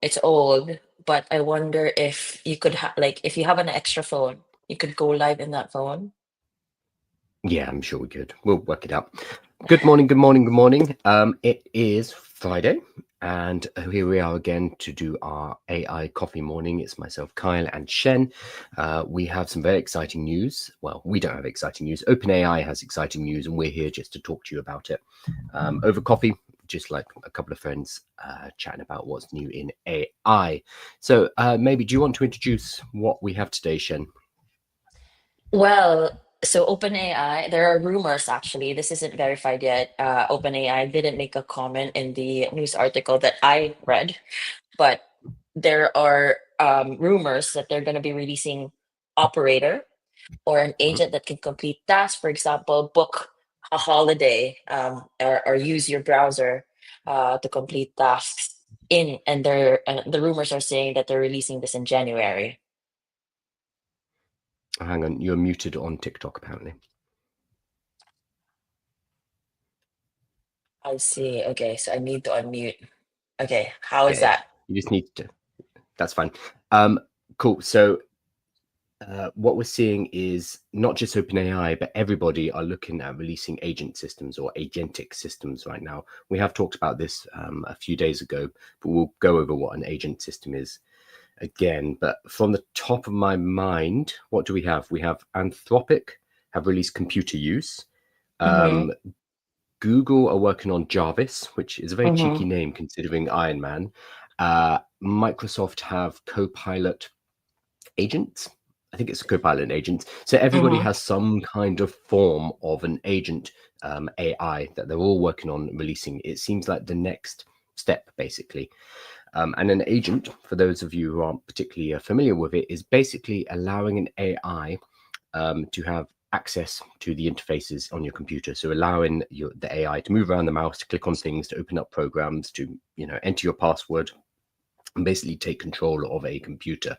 It's old, but I wonder if you could like if you have an extra phone, you could go live in that phone. Yeah, I'm sure we could. We'll work it out. Good morning, good morning, good morning. It is Friday, and here we are again to do our AI coffee morning. It's myself, Kyle and Cien. We have some very exciting news. Well, we don't have exciting news. OpenAI has exciting news, and we're here just to talk to you about it over coffee, just like a couple of friends chatting about what's new in AI. So maybe do you want to introduce what we have today, Cien? Well, so OpenAI, there are rumors actually. This isn't verified yet. OpenAI didn't make a comment in the news article that I read, but there are rumors that they're going to be releasing Operator or an agent that can complete tasks. For example, book a holiday or use your browser to complete tasks. And the rumors are saying that they're releasing this in January. Hang on, you're muted on TikTok apparently. I see. Okay, so I need to unmute. Okay, how is Yeah, that? you just need to. That's fine. Cool. So what we're seeing is not just OpenAI, but everybody are looking at releasing agent systems or agentic systems right now. We have talked about this a few days ago, but we'll go over what an agent system is again. But from the top of my mind, what do we have? We have Anthropic have released computer use. Mm-hmm. Um, Google are working on Jarvis, which is a very cheeky Mm-hmm. name considering Iron Man. Microsoft have Copilot agents. I think it's a Copilot agent. So everybody Mm-hmm. has some kind of form of an agent AI that they're all working on releasing. It seems like the next step, basically. And an agent, for those of you who aren't particularly familiar with it, is basically allowing an AI to have access to the interfaces on your computer. So allowing the AI to move around the mouse, to click on things, to open up programs, to enter your password, and basically take control of a computer,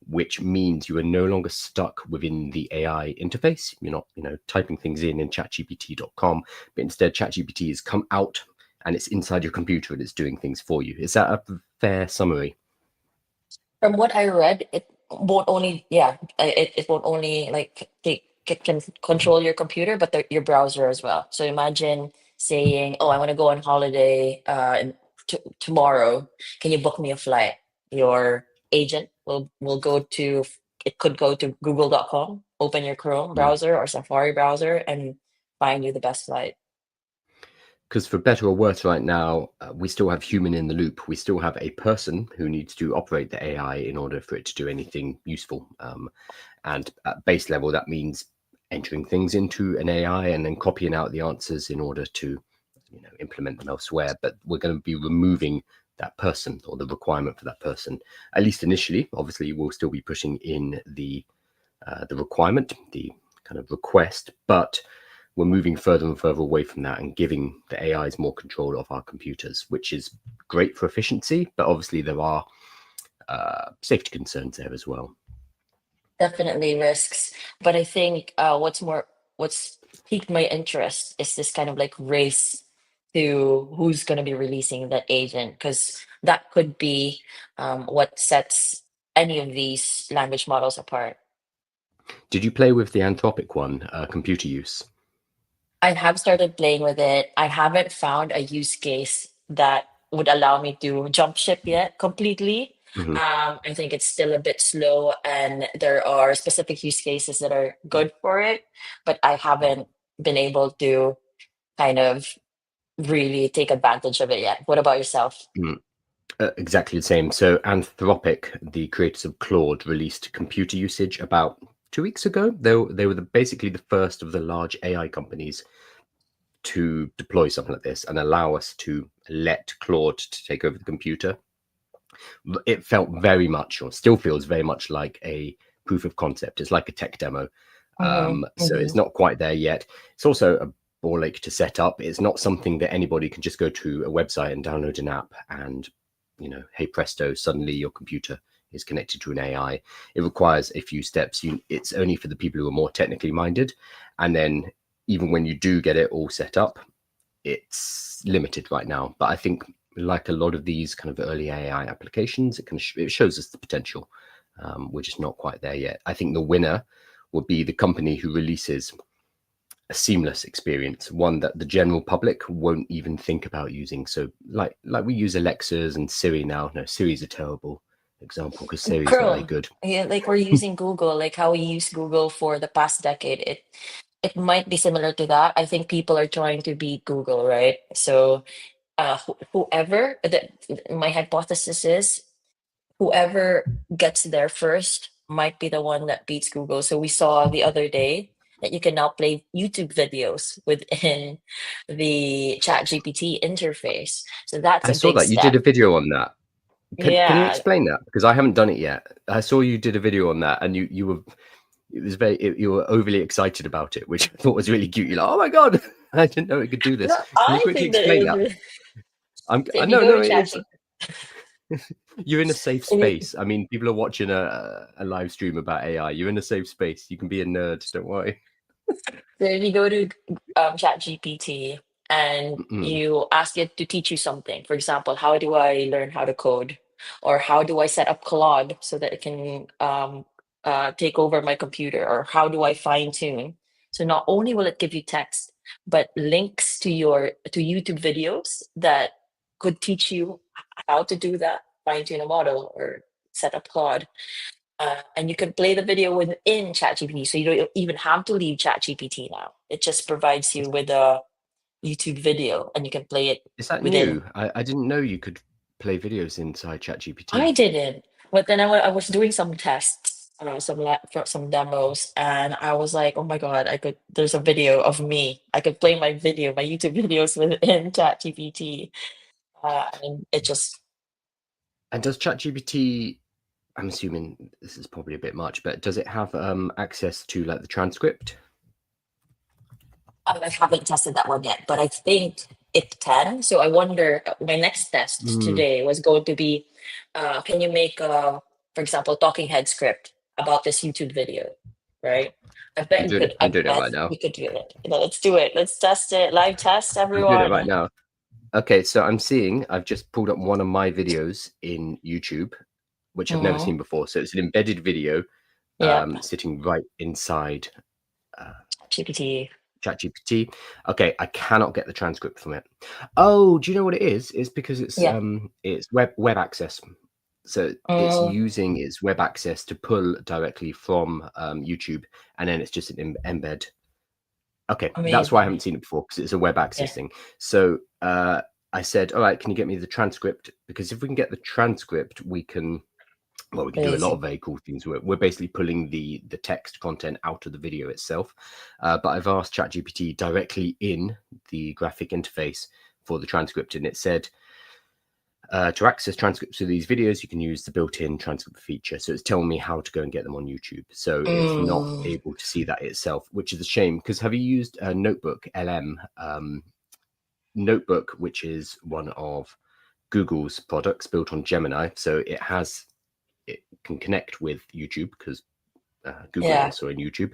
which means you are no longer stuck within the AI interface. You're not, typing things in chatgpt.com, but instead ChatGPT has come out and it's inside your computer and it's doing things for you. Is that a fair summary? From what I read, it won't only, yeah, it won't only like take it can control your computer, but your browser as well. So imagine saying, "Oh, I want to go on holiday tomorrow. Can you book me a flight?" Your agent will go to it could go to google.com, open your Chrome Mm. browser or Safari browser, and find you the best flight. Because for better or worse, right now, we still have human in the loop. We still have a person who needs to operate the AI in order for it to do anything useful. And at base level, that means entering things into an AI and then copying out the answers in order to, implement them elsewhere. But we're going to be removing that person or the requirement for that person, at least initially. Obviously, we'll still be pushing in the requirement, the kind of request, but we're moving further and further away from that and giving the AIs more control of our computers, which is great for efficiency, but obviously there are safety concerns there as well. Definitely risks, but I think what's piqued my interest is this kind of like race to who's going to be releasing that agent, because that could be what sets any of these language models apart. Did you play with the Anthropic one, computer use? I have started playing with it. I haven't found a use case that would allow me to jump ship yet completely. Mhm. I think it's still a bit slow, and there are specific use cases that are good for it, but I haven't been able to kind of really take advantage of it yet. What about yourself? Mm. Exactly the same. So Anthropic, the creators of Claude, released computer usage about 2 weeks ago. They were basically the first of the large AI companies to deploy something like this and allow us to let Claude to take over the computer. It felt very much, or still feels very much like a proof of concept. It's like a tech demo. Mm-hmm, So mm-hmm. it's not quite there yet. It's also a ball ache to set up. It's not something that anybody can just go to a website and download an app and, hey presto, suddenly your computer is connected to an AI. It requires a few steps. It's only for the people who are more technically minded. And then even when you do get it all set up, it's limited right now. But I think like a lot of these kind of early AI applications, it shows us the potential. We're just not quite there yet. I think the winner would be the company who releases a seamless experience, one that the general public won't even think about using. So like we use Alexas and Siri now. No, Siri's a terrible example because Siri's not very Girl, good. yeah, like we're using Google, like how we use Google for the past decade. It might be similar to that. I think people are trying to beat Google, right? So whoever that, my hypothesis is whoever gets there first might be the one that beats Google. So we saw the other day that you can now play YouTube videos within the ChatGPT interface. So that's I a saw big that you did step. a video on that. Can you Yeah. explain that? Because I haven't done it yet. I saw you did a video on that, and you were it was you were overly excited about it, which I thought was really cute. You're like, oh my god, I didn't know it could do No, this. Can you I quickly think that it explain was that? really, so I if you no go to no, it's ChatGPT, you're in a safe if you, space. I mean, people are watching a live stream about AI. You're in a safe space. You can be a nerd. Don't worry. so if you go to ChatGPT and Mm, you ask it to teach you something, for example, how do I learn how to code, or how do I set up Claude so that it can take over my computer, or how do I fine tune? So not only will it give you text, but links to your to YouTube videos that could teach you how to do that, fine tune a model or set up Claude. And you can play the video within ChatGPT, so you don't even have to leave ChatGPT now. It just provides you with a YouTube video, and you can play it is that within. new? I didn't know you could play videos inside I ChatGPT. didn't, but then I was doing some tests, for some demos, and I was like, oh my god, I could. There's a video of me. I could play my video, my YouTube videos within ChatGPT, and it just And does ChatGPT? I'm assuming this is probably a bit much, but does it have access to like the transcript? I haven't tested that one yet, but I think it can. So I wonder, my next test Mm, today was going to be, can you make for example, talking head script about this YouTube video, right? I bet I'm you doing it. could, I I'm doing it bet right now. you could do it. Let's do it. Let's test it. Live test, I'm doing it right everyone. now. Okay, so I've just pulled up one of my videos in YouTube, which I've never Hmm. seen before. So it's an embedded video Yep. sitting right inside uh, GPT. ChatGPT. Okay, I cannot get the transcript from it. Oh, do you know what it is? It's because Yeah. it's web access. So it's Mm, using its web access to pull directly from YouTube, and then it's just an embed. Okay, that's why I amazing. haven't seen it before, because it's a web Yeah. access thing. So I said, all right, can you get me the transcript? Because if we can get the transcript, we can do a lot of Amazing. very cool things. We're basically pulling the text content out of the video itself. But I've asked ChatGPT directly in the graphic interface for the transcript, and it said to access transcripts of these videos, you can use the built-in transcript feature. So it's telling me how to go and get them on YouTube. So it's not Mm, able to see that itself, which is a shame. Because have you used a Notebook LM? Notebook, which is one of Google's products built on Gemini. So it can connect with YouTube because Google are yeah. also in YouTube.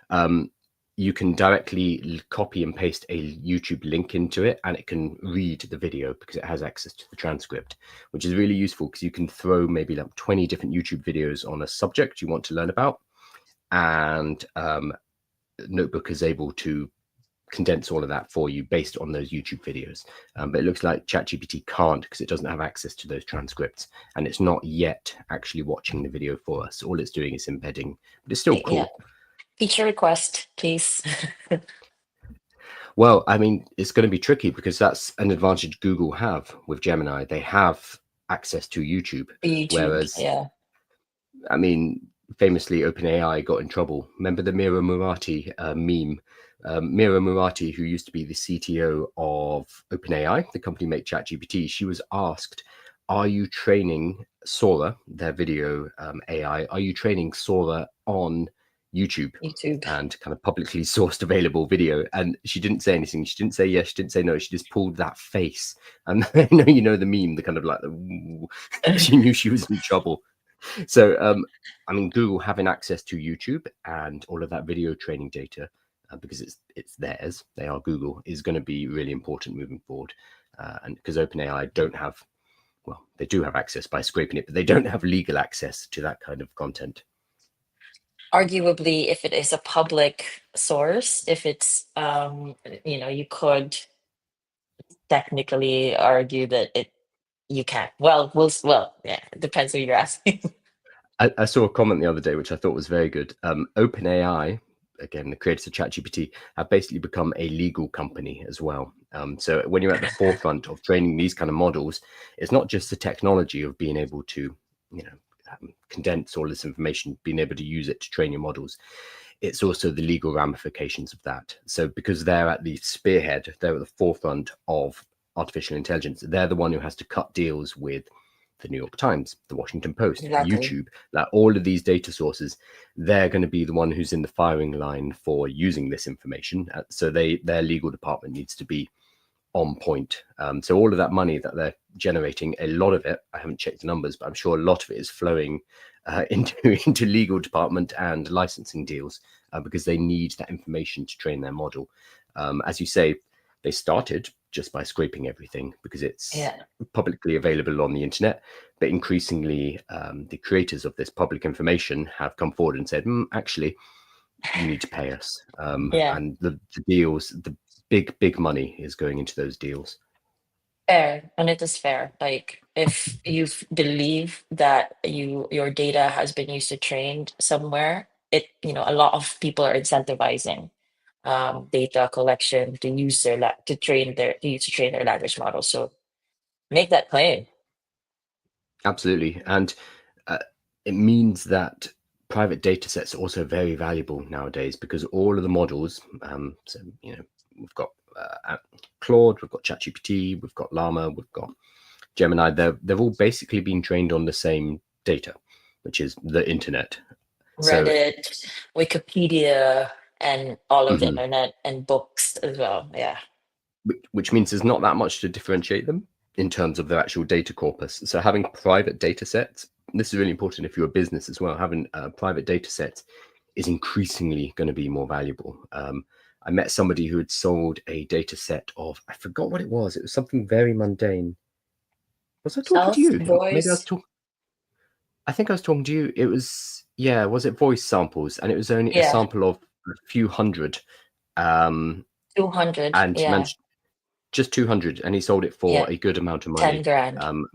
Um, you can directly copy and paste a YouTube link into it, and it can read the video because it has access to the transcript, which is really useful because you can throw maybe like 20 different YouTube videos on a subject you want to learn about, and Notebook is able to condense all of that for you based on those YouTube videos. But it looks like ChatGPT can't because it doesn't have access to those transcripts, and it's not yet actually watching the video for us. All it's doing is embedding, but it's still Yeah. cool. Feature request, please. Well, I mean, it's going to be tricky because that's an advantage Google have with Gemini. They have access to YouTube, YouTube. whereas, Yeah. I mean, famously, OpenAI got in trouble. Remember the Mira Murati meme? Mira Murati, who used to be the CTO of OpenAI, the company make ChatGPT, she was asked, "Are you training Sora, their video AI? Are you training Sora on YouTube YouTube. and kind of publicly sourced available video?" And she didn't say anything. She didn't say yes. She didn't say no. She just pulled that face. And I know you know the meme, the kind of like the. She knew she was in trouble. So, I mean, Google having access to YouTube and all of that video training data, because it's theirs, they are Google, is going to be really important moving forward. and because OpenAI don't have, well, they do have access by scraping it, but they don't have legal access to that kind of content. Arguably, if it is a public source, if it's you could technically argue that you can't. Well, yeah, it depends who you're asking. I saw a comment the other day which I thought was very good. OpenAI, again, the creators of ChatGPT, have basically become a legal company as well. So when you're at the forefront of training these kind of models, it's not just the technology of being able to, condense all this information, being able to use it to train your models. It's also the legal ramifications of that. So because they're at the spearhead, they're at the forefront of artificial intelligence, they're the one who has to cut deals with the New York Times, the Washington Post, Exactly. YouTube, that all of these data sources, they're going to be the one who's in the firing line for using this information. So their legal department needs to be on point. So all of that money that they're generating, a lot of it, I haven't checked the numbers, but I'm sure a lot of it is flowing into legal department and licensing deals because they need that information to train their model. As you say, they started just by scraping everything because it's Yeah. publicly available on the internet, but increasingly the creators of this public information have come forward and said, actually, you need to pay us. Yeah. And the deals, the big money is going into those deals. Fair, and it is fair. Like if you believe that your data has been used to trained somewhere, a lot of people are incentivizing data collection to use to train their language model. So make that claim. Absolutely. And uh, it means that private data sets are also very valuable nowadays because all of the models, we've got Claude, we've got ChatGPT, we've got Llama, we've got Gemini, they've all basically been trained on the same data, which is the internet. So, Reddit, Wikipedia, and all of the mhm, internet and books as well. Yeah. which means there's not that much to differentiate them in terms of their actual data corpus. So having private data sets, this is really important if you're a business as well, having private data sets is increasingly going to be more valuable. I met somebody who had sold a data set of, I forgot what it was. It was something very mundane. Was I talking to Self, you? Maybe I was voice. talking. I think I was talking to you. It was, yeah, was it voice samples? And it was only a Yeah. sample of a few hundred. Um, 200. and he Yeah. managed just 200 and he sold it for Yeah. a good amount of 10 money grand. um,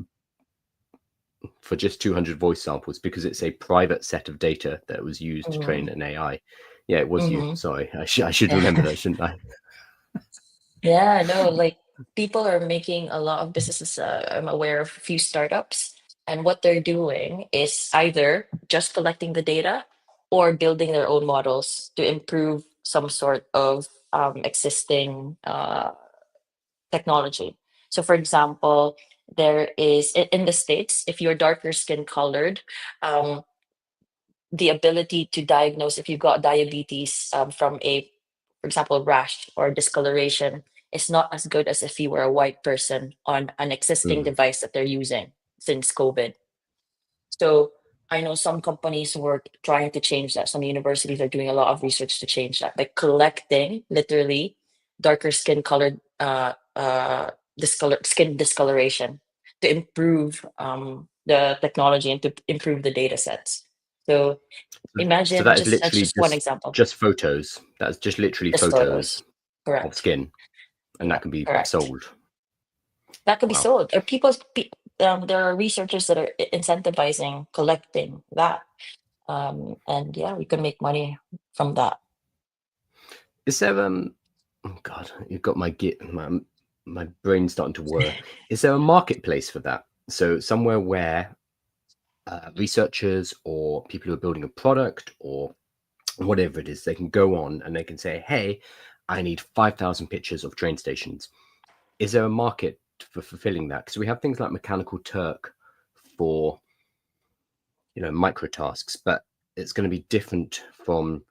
for just 200 voice samples because it's a private set of data that was used to train Mm-hmm. an AI. Yeah, it was you. Mm-hmm. Sorry. I should remember Yeah. that, shouldn't I? Yeah, no, like people are making a lot of businesses. I'm aware of a few startups, and what they're doing is either just collecting the data or building their own models to improve some sort of existing technology. So, for example, there is in the States, if you're darker skin colored, um, the ability to diagnose if you've got diabetes from for example, rash or discoloration is not as good as if you were a white person on an existing Mm. device that they're using since COVID. So I know some companies were trying to change that. Some universities are doing a lot of research to change that by collecting literally darker skin colored skin discoloration to improve the technology and to improve the data sets. So So imagine that is just that's literally just one example. just photos. That's just literally Just photos photos. of Correct. skin, and Yeah, that can be correct. sold. That could be Wow. sold. Or there are researchers that are incentivizing collecting that. And yeah, we can make money from that. Is there oh god, you've got my brain starting to whir. Is there a marketplace for that? So somewhere where researchers or people who are building a product or whatever it is, they can go on and they can say, "Hey, I need 5,000 pictures of train stations." Is there a market for fulfilling that? Because we have things like Mechanical Turk for micro tasks, but it's going to be different from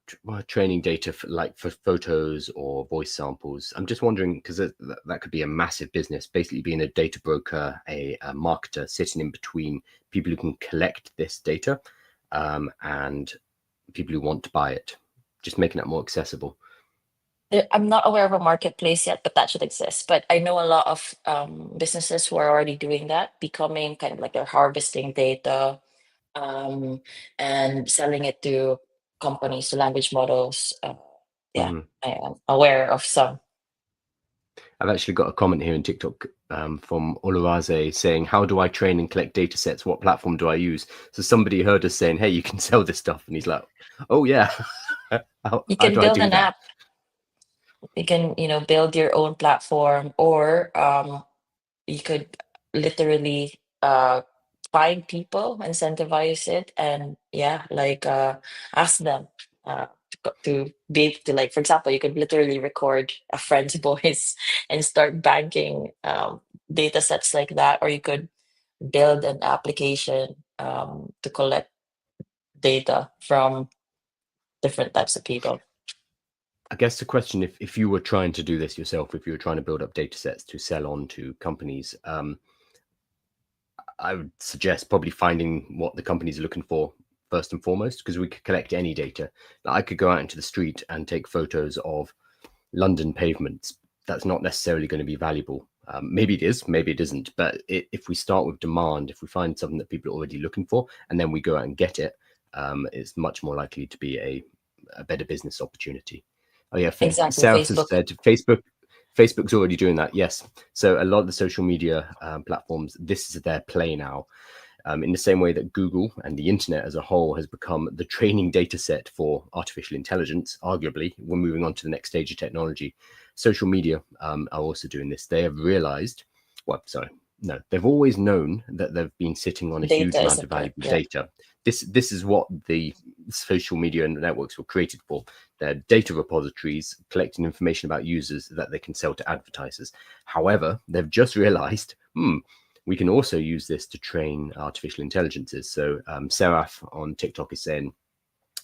training data for photos or voice samples. I'm just wondering because that could be a massive business, basically being a data broker, a marketer sitting in between people who can collect this data and people who want to buy it, just making it more accessible. I'm not aware of a marketplace yet, but that should exist. But I know a lot of businesses who are already doing that, becoming kind of like they're harvesting data um, and selling it to companies, to language models. Yeah, Mhm. I am aware of some. I've actually got a comment here in TikTok from Oluraze saying, "How do I train and collect data sets? What platform do I use?" So somebody heard us saying, "Hey, you can sell this stuff," and he's like, "Oh yeah, You how can do I build do an that?" app. You can, build your own platform, or you could literally find people, incentivize it, and yeah, like ask them to be able to, like, for example, you could literally record a friend's voice and start banking data sets like that, or you could build an application to collect data from different types of people. I guess the question, if you were trying to do this yourself, if you were trying to build up data sets to sell on to companies, I would suggest probably finding what the companies are looking for first and foremost, because we could collect any data. Like, I could go out into the street and take photos of London pavements. That's not necessarily going to be valuable. Maybe it is, maybe it isn't. But if we start with demand, if we find something that people are already looking for, and then we go out and get it, it's much more likely to be a better business opportunity. Oh yeah, Exactly, Sarah has Facebook. said Facebook's already doing that. Yes, so a lot of the social media platforms, this is their play now. In the same way that Google and the internet as a whole has become the training data set for artificial intelligence, arguably, we're moving on to the next stage of technology. Social media are also doing this. They have realized, well, sorry, no, they've always known that they've been sitting on a huge Data is amount of important. valuable Yeah, data. This is what the social media and networks were created for. They're data repositories collecting information about users that they can sell to advertisers. However, they've just realized, we can also use this to train artificial intelligences. So Seraph on TikTok is saying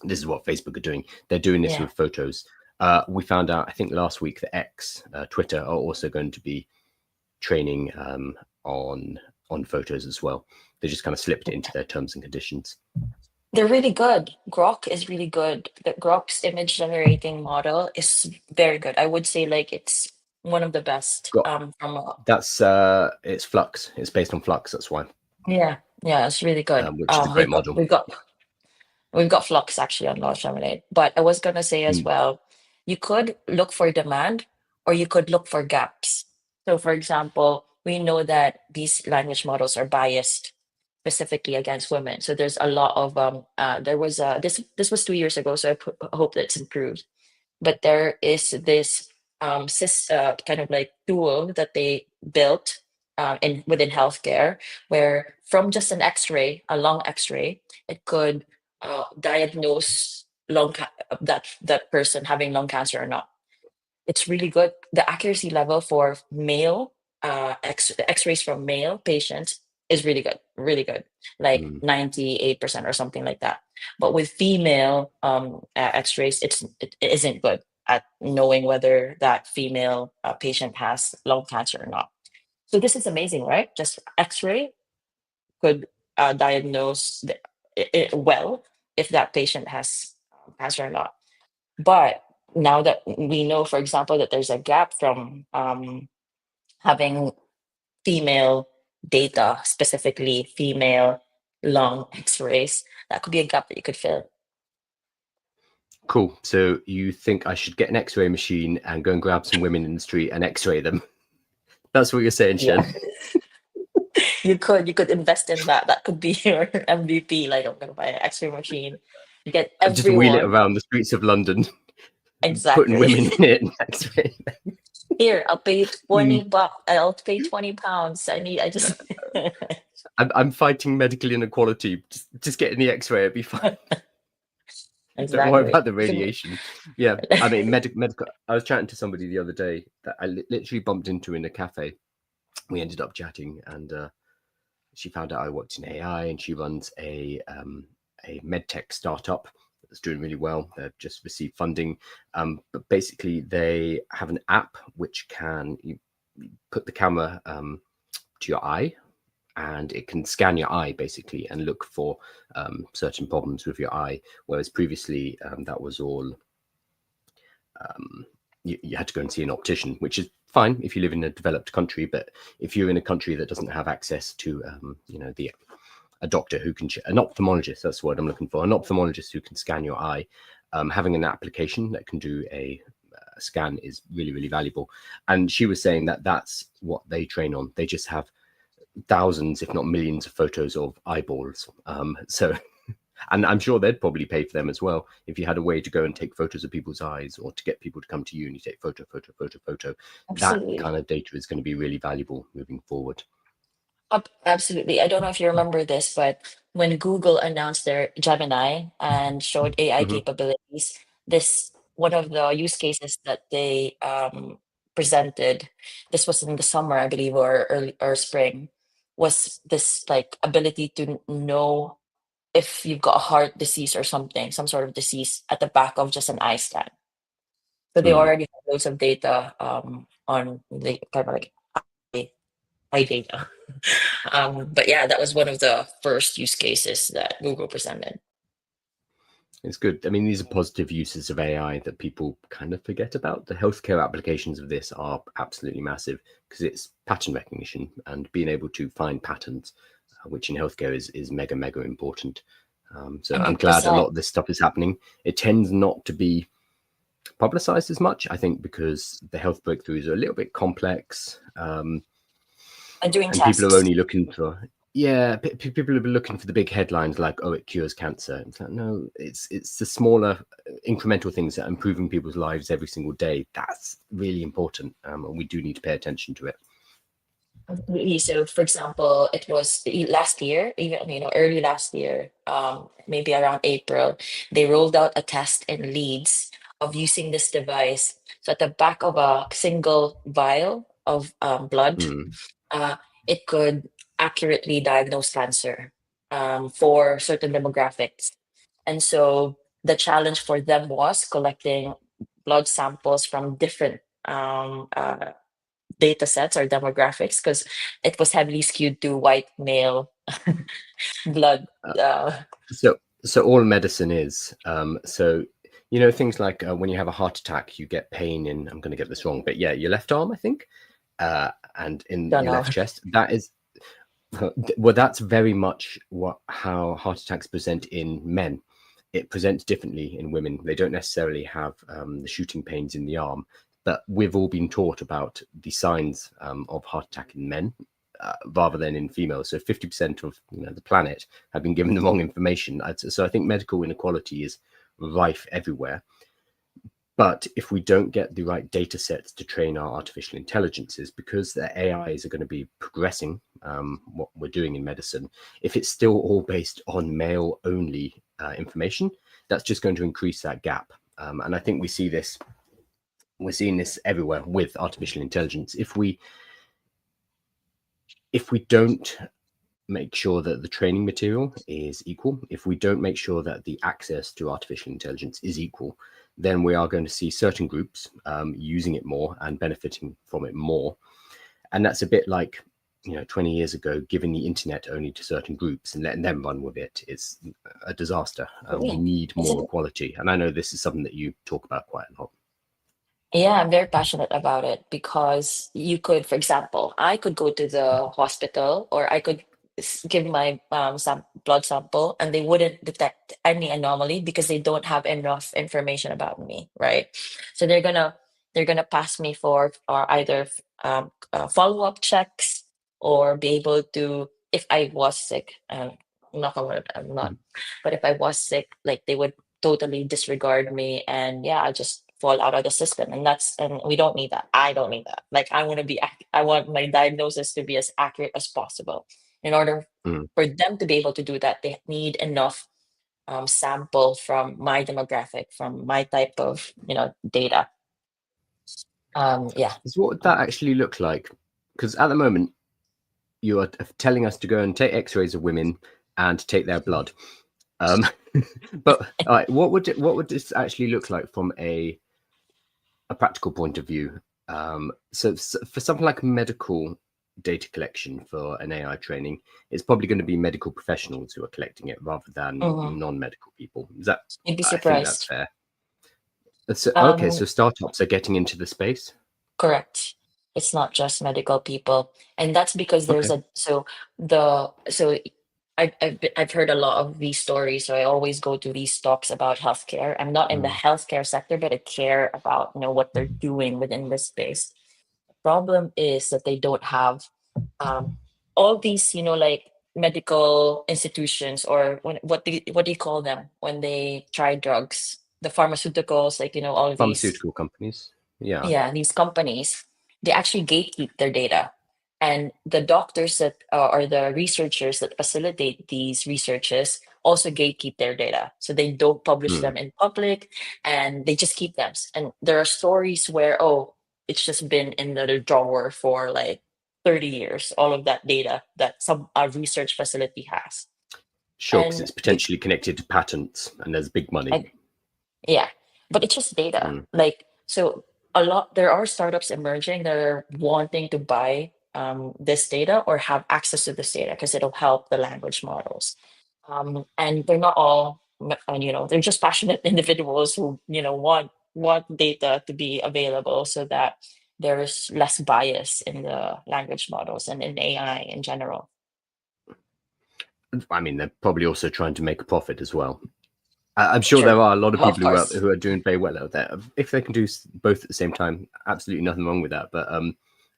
this is what Facebook are doing. They're doing this yeah. with photos. We found out, I think last week, that X, Twitter, are also going to be training on photos as well. They just kind of slipped it into their terms and conditions. They're really good. Grok is really good. The Grok's image generating model is very good. I would say like it's one of the best. Got From That's it's Flux. It's based on Flux. That's why, Yeah, yeah, it's really good. which is a We've great got module. we've got Flux actually on Launch Lemonade. But I was gonna say as Mm, well, you could look for demand or you could look for gaps. So for example, we know that these language models are biased specifically against women. So there's a lot of there was this was 2 years ago, so I hope that's improved. But there is this kind of like tool that they built in within healthcare, where from just an X-ray, a lung X-ray, it could diagnose that person having lung cancer or not. It's really good. The accuracy level for male X-rays from male patients is really good, like mm. 98% or something like that. But with female X-rays, it isn't good at knowing whether that female patient has lung cancer or not. So this is amazing, right? Just X-ray could diagnose it well if that patient has cancer or not. But now that we know, for example, that there's a gap from having female data, specifically female lung x-rays, that could be a gap that you could fill. Cool. So you think I should get an X-ray machine and go and grab some women in the street and X-ray them? That's what you're saying, Yeah, Shen. you could invest in that. That could be your MVP. Like, I'm gonna buy an x-ray machine, get Just wheel it everyone. around the streets of London, putting Exactly. women in it and X-ray. Here, I'll pay you Mm. 20 bucks. I'll pay 20 pounds. I just I'm fighting medical inequality. Just get in the X-ray, it'll be fine. Don't worry exactly. about the You can radiation. Yeah, I mean, medical. I was chatting to somebody the other day that I literally bumped into in a cafe. We ended up chatting, and she found out I worked in AI, and she runs a medtech startup that's doing really well. They've just received funding, but basically they have an app which can you put the camera to your eye, and it can scan your eye basically and look for certain problems with your eye. Whereas previously that was all you had to go and see an optician, which is fine if you live in a developed country. But if you're in a country that doesn't have access to, the a doctor who can, an ophthalmologist, that's what I'm looking for, an ophthalmologist who can scan your eye, having an application that can do a scan is really, really valuable. And she was saying that that's what they train on. They just have thousands, if not millions, of photos of eyeballs. And I'm sure they'd probably pay for them as well if you had a way to go and take photos of people's eyes, or to get people to come to you and you take photo, photo, photo, photo. That Absolutely. kind of data is going to be really valuable moving forward. Absolutely. I don't know if you remember this, but when Google announced their Gemini and showed AI Hmm. capabilities, this one of the use cases that they presented, this was in the summer, I believe, or early or spring, was this like ability to know if you've got a heart disease or something, some sort of disease at the back of just an eye scan. So they Mm. already have loads of data on the kind of like eye, eye data. But yeah, that was one of the first use cases that Google presented. It's good. I mean, these are positive uses of AI that people kind of forget about. The healthcare applications of this are absolutely massive because it's pattern recognition and being able to find patterns, which in healthcare is mega, mega important. So I'm glad a 100%. lot of this stuff is happening. It tends not to be publicized as much, I think, because the health breakthroughs are a little bit complex, And doing and people are tests. only looking for, yeah, people are looking for the big headlines like, oh, it cures cancer. It's like, no, it's the smaller incremental things that are improving people's lives every single day. That's really important, and we do need to pay attention to it. Really. So, for example, it was last year, even early last year, maybe around April, they rolled out a test in Leeds of using this device. So, at the back of a single vial of blood, Mm. uh, it could accurately diagnose cancer for certain demographics. And so, the challenge for them was collecting blood samples from different data sets or demographics because it was heavily skewed to white male blood. Uh, Uh, so all medicine is, things like when you have a heart attack, you get pain in, I'm going to get this wrong, but yeah, your left arm, I think, and in don't your know. left chest. That is, well, that's very much how heart attacks present in men. It presents differently in women. They don't necessarily have the shooting pains in the arm, but we've all been taught about the signs of heart attack in men, rather than in females. So 50% of the planet have been given the wrong information. So I think medical inequality is rife everywhere. But if we don't get the right data sets to train our artificial intelligences, because the AIs are going to be progressing what we're doing in medicine, if it's still all based on male only information, that's just going to increase that gap. And I think we're seeing this everywhere with artificial intelligence. If we don't make sure that the training material is equal, if we don't make sure that the access to artificial intelligence is equal, then we are going to see certain groups using it more and benefiting from it more. And that's a bit like 20 years ago, giving the internet only to certain groups and letting them run with it. It's a disaster. We Yeah. need Is more it? equality. And I know this is something that you talk about quite a lot. Yeah, I'm very passionate about it because you could, for example, I could go to the hospital or I could give my blood sample and they wouldn't detect any anomaly because they don't have enough information about me, right? So they're gonna pass me for or either follow-up checks or be able to if I was sick. Knock on wood, I'm not. But if I was sick, like they would totally disregard me and yeah, I just fall out of the system. And we don't need that. I don't need that. Like I want to I want my diagnosis to be as accurate as possible. In order Mm. for them to be able to do that, they need enough sample from my demographic, from my type of data. Yeah. So what would that actually look like? Because at the moment, you are telling us to go and take x-rays of women and take their blood. Um, but all right, what would this actually look like from a practical point of view? So for something like medical data collection for an AI training, it's probably going to be medical professionals who are collecting it rather than Mhm. non-medical people. Is that? You'd be I think that's surprised. fair. So, okay, Um, so startups are getting into the space. Correct. It's not just medical people, and that's because there's Okay. a so I've heard a lot of these stories, so I always go to these talks about healthcare. I'm not in the Mm. healthcare sector, but I care about what they're doing within this space. The problem is that they don't have um, all these like medical institutions, or what do you call them when they try drugs, the pharmaceuticals, like all of these. Pharmaceutical companies. Yeah. Yeah, these companies, they actually gatekeep their data. And the doctors that or the researchers that facilitate these researches also gatekeep their data. So they don't publish Mm. them in public, and they just keep them. And there are stories where, oh, it's just been in the drawer for like 30 years, all of that data that some research facility has. Sure, because And it's potentially connected to patents and there's big money. I, yeah, but it's just data. Mm. Like, so there are startups emerging that are wanting to buy this data or have access to this data because it'll help the language models. And they're not all, and they're just passionate individuals who, want data to be available so that there's less bias in the language models and in AI in general. I mean, they're probably also trying to make a profit as well. I'm sure True. there are a lot of Of people course. who are doing very well out there. If they can do both at the same time, absolutely nothing wrong with that. But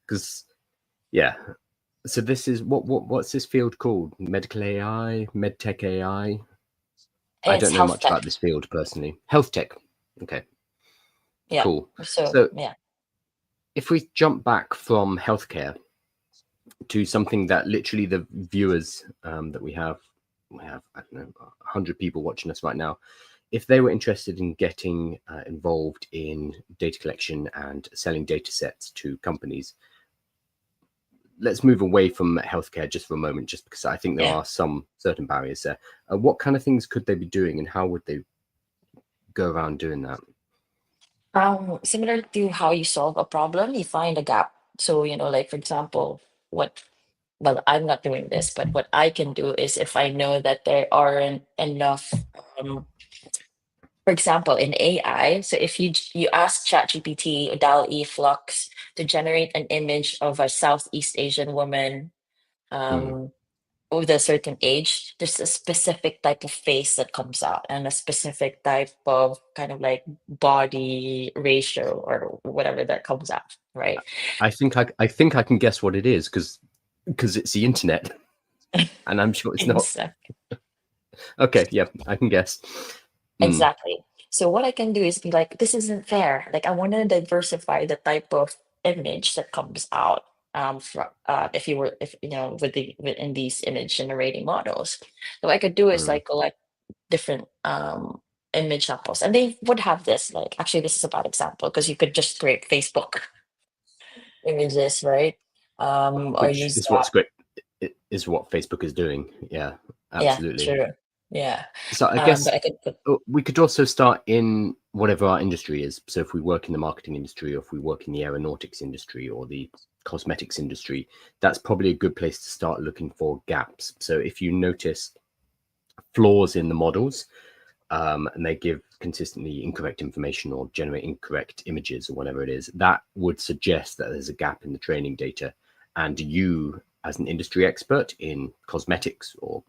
because yeah, so this is what's this field called? Medical AI, medtech AI. I It's don't know health much about tech. this field personally. Health tech. Okay, Yeah. cool. So, So yeah. if we jump back from healthcare to something that literally the viewers that we have I don't know 100 people watching us right now, if they were interested in getting involved in data collection and selling data sets to companies, let's move away from healthcare just for a moment, just because I think there Yeah. are some certain barriers there. What kind of things could they be doing, and how would they go around doing that? Similar to how you solve a problem, you find a gap. So, like for example, well, I'm not doing this, but what I can do is if I know that there aren't enough, for example, in AI, so if you ask ChatGPT or DAL-E Flux to generate an image of a Southeast Asian woman, Mm. um, with a certain age, there's a specific type of face that comes out and a specific type of kind of like body ratio or whatever that comes out, right? I think I can guess what it is because it's the internet, and I'm sure it's not. Exactly. Okay, yeah, I can guess. Mm. Exactly. So what I can do is be like, this isn't fair. Like I want to diversify the type of image that comes out from if within these image generating models. So what I could do is Mm. like collect different image samples, and they would have this, like, actually this is a bad example because you could just scrape Facebook images, right? Or Which use is what's that. great is what Facebook is doing. Yeah, Yeah, absolutely. true. Yeah. So I guess But I could put. we could also start in whatever our industry is. So if we work in the marketing industry, or if we work in the aeronautics industry or the cosmetics industry, that's probably a good place to start looking for gaps. So if you notice flaws in the models, and they give consistently incorrect information or generate incorrect images or whatever it is, that would suggest that there's a gap in the training data. And you, as an industry expert in cosmetics or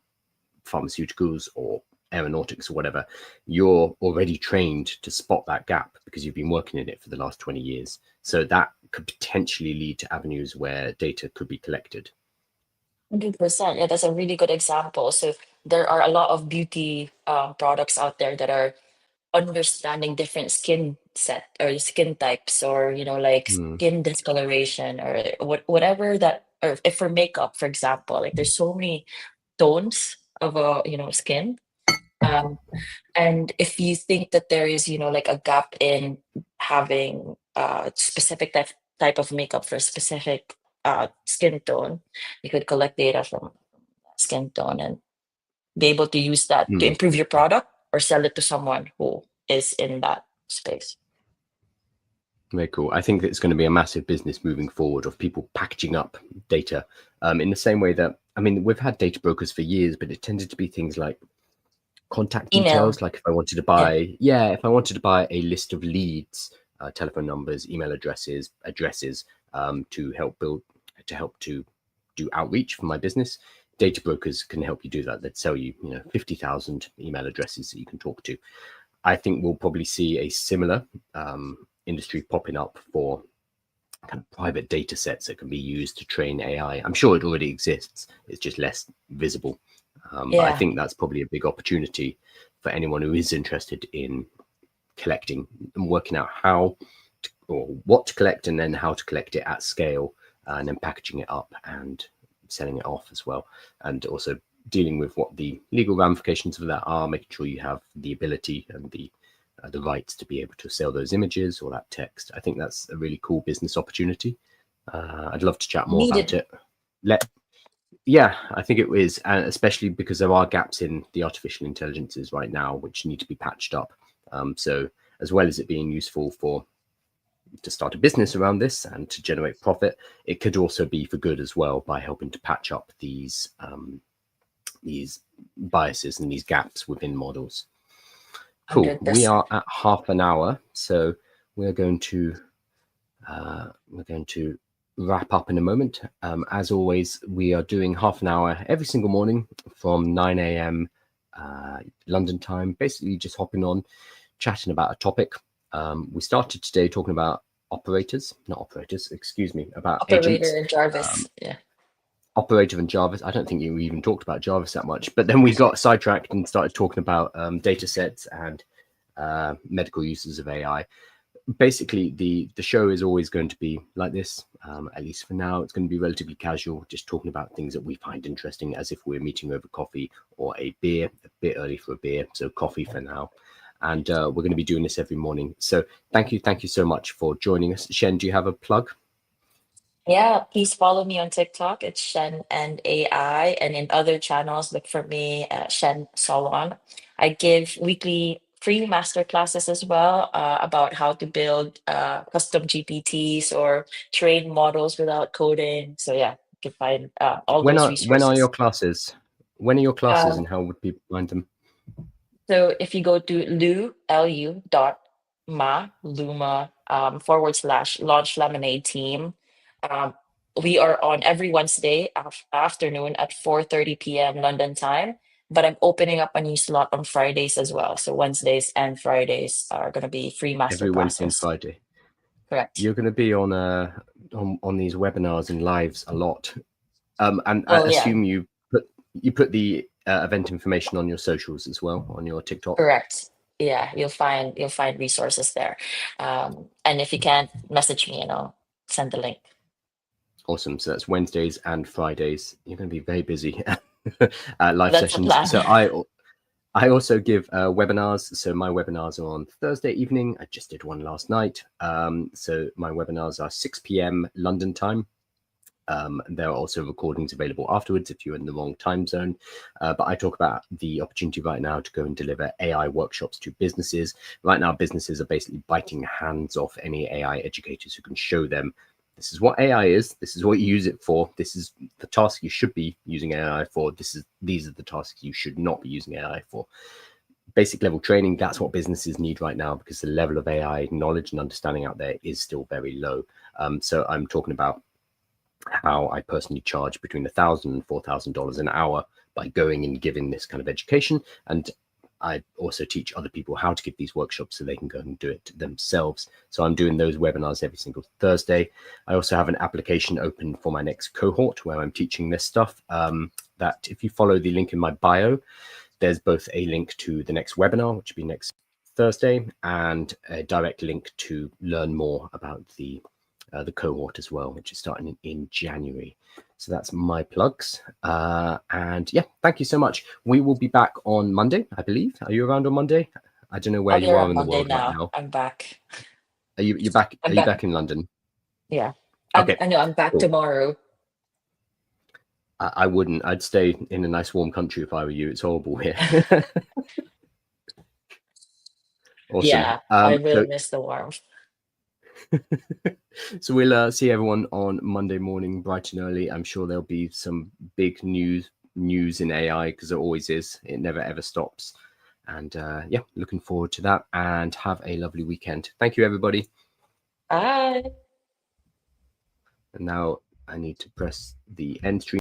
pharmaceuticals or aeronautics or whatever, you're already trained to spot that gap because you've been working in it for the last 20 years. So that could potentially lead to avenues where data could be collected. 100%. Yeah, that's a really good example. So there are a lot of beauty products out there that are understanding different skin set or skin types, or like Mm. skin discoloration, or whatever that, or if for makeup, for example, like there's so many tones of a skin. Um, and if you think that there is like a gap in having specific type of makeup for a specific skin tone, you could collect data from skin tone and be able to use that to Mm. improve your product or sell it to someone who is in that space. Very cool. I think it's going to be a massive business moving forward of people packaging up data in the same way that, I mean, we've had data brokers for years, but it tended to be things like contact Email. details, like if I wanted to Yeah. buy, yeah, if I wanted to buy a list of leads, telephone numbers, email addresses, to help build, to help to do outreach for my business. Data brokers can help you do that. They'd sell you, 50,000 email addresses that you can talk to. I think we'll probably see a similar industry popping up for kind of private data sets that can be used to train AI. I'm sure it already exists. It's just less visible. But I Yeah. think that's probably a big opportunity for anyone who is interested in collecting and working out how or what to collect, and then how to collect it at scale, and then packaging it up and selling it off as well. And also dealing with what the legal ramifications of that are, making sure you have the ability and the rights to be able to sell those images or that text. I think that's a really cool business opportunity. I'd love to chat more about Needed. it. Yeah, I think it is, and especially because there are gaps in the artificial intelligences right now which need to be patched up. So as well as it being useful for to start a business around this and to generate profit, it could also be for good as well by helping to patch up these biases and these gaps within models. Cool. We 100%. are at half an hour, so we're going to wrap up in a moment. As always, we are doing half an hour every single morning from 9 a.m. London time, basically just hopping on, chatting about a topic. We started today talking about about agents, Operator and Jarvis. Yeah. operator and Jarvis. I don't think you even talked about Jarvis that much, but then we got sidetracked and started talking about data sets and medical uses of AI. Basically, the show is always going to be like this, at least for now. It's going to be relatively casual, just talking about things that we find interesting, as if we're meeting over coffee or a beer. A bit early for a beer, so coffee for now. And we're going to be doing this every morning. So thank you so much for joining us. Shen, do you have a plug? Yeah, please follow me on TikTok. It's Shen and AI, and in other channels, look for me, Shen Solon. I give weekly free master classes as well, about how to build custom GPTs or train models without coding. So yeah, you can find all When those are your resources. classes? When are your classes, Um, and how would people find them? So if you go to lu dot ma luma / launch lemonade team, um, we are on every Wednesday afternoon at 4:30 p.m. London time. But I'm opening up a new slot on Fridays as well. So Wednesdays and Fridays are going to be free master Every Wednesday and classes. Friday. Correct. You're going to be on these webinars and lives a lot. And I Oh yeah, assume you put the event information on your socials as well, on your TikTok. correct. Yeah, you'll find resources there. And if you can't message me, send the link. Awesome. So that's Wednesdays and Fridays. You're going to be very busy live That's the sessions. plan. So I also give webinars. So my webinars are on Thursday evening. I just did one last night. So my webinars are 6 p.m. London time. There are also recordings available afterwards if you're in the wrong time zone. But I talk about the opportunity right now to go and deliver AI workshops to businesses. Right now, businesses are basically biting hands off any AI educators who can show them this is what AI is. This is what you use it for. This is the task you should be using AI for. These are the tasks you should not be using AI for. Basic level training, that's what businesses need right now, because the level of AI knowledge and understanding out there is still very low. So I'm talking about how I personally charge between $1,000 and $4,000 an hour by going and giving this kind of education. And I also teach other people how to give these workshops so they can go and do it themselves. So I'm doing those webinars every single Thursday. I also have an application open for my next cohort where I'm teaching this stuff. That if you follow the link in my bio, there's both a link to the next webinar, which will be next Thursday, and a direct link to learn more about the cohort as well, which is starting in January. So that's my plugs. And yeah, thank you so much. We will be back on Monday, I believe. Are you around on Monday? I don't know where I'll be you are around in the Monday world right now. now. I'm back. You back? I'm Are you back. back in London? Yeah. Okay, I know I'm back cool. tomorrow. I wouldn't. I'd stay in a nice warm country if I were you. It's horrible here. Awesome. Yeah, I will miss the warmth. So we'll see everyone on Monday morning, bright and early. I'm sure there'll be some big news in AI, because there always is. It never ever stops. And yeah, looking forward to that, and have a lovely weekend. Thank you, everybody. Bye. And now I need to press the end stream.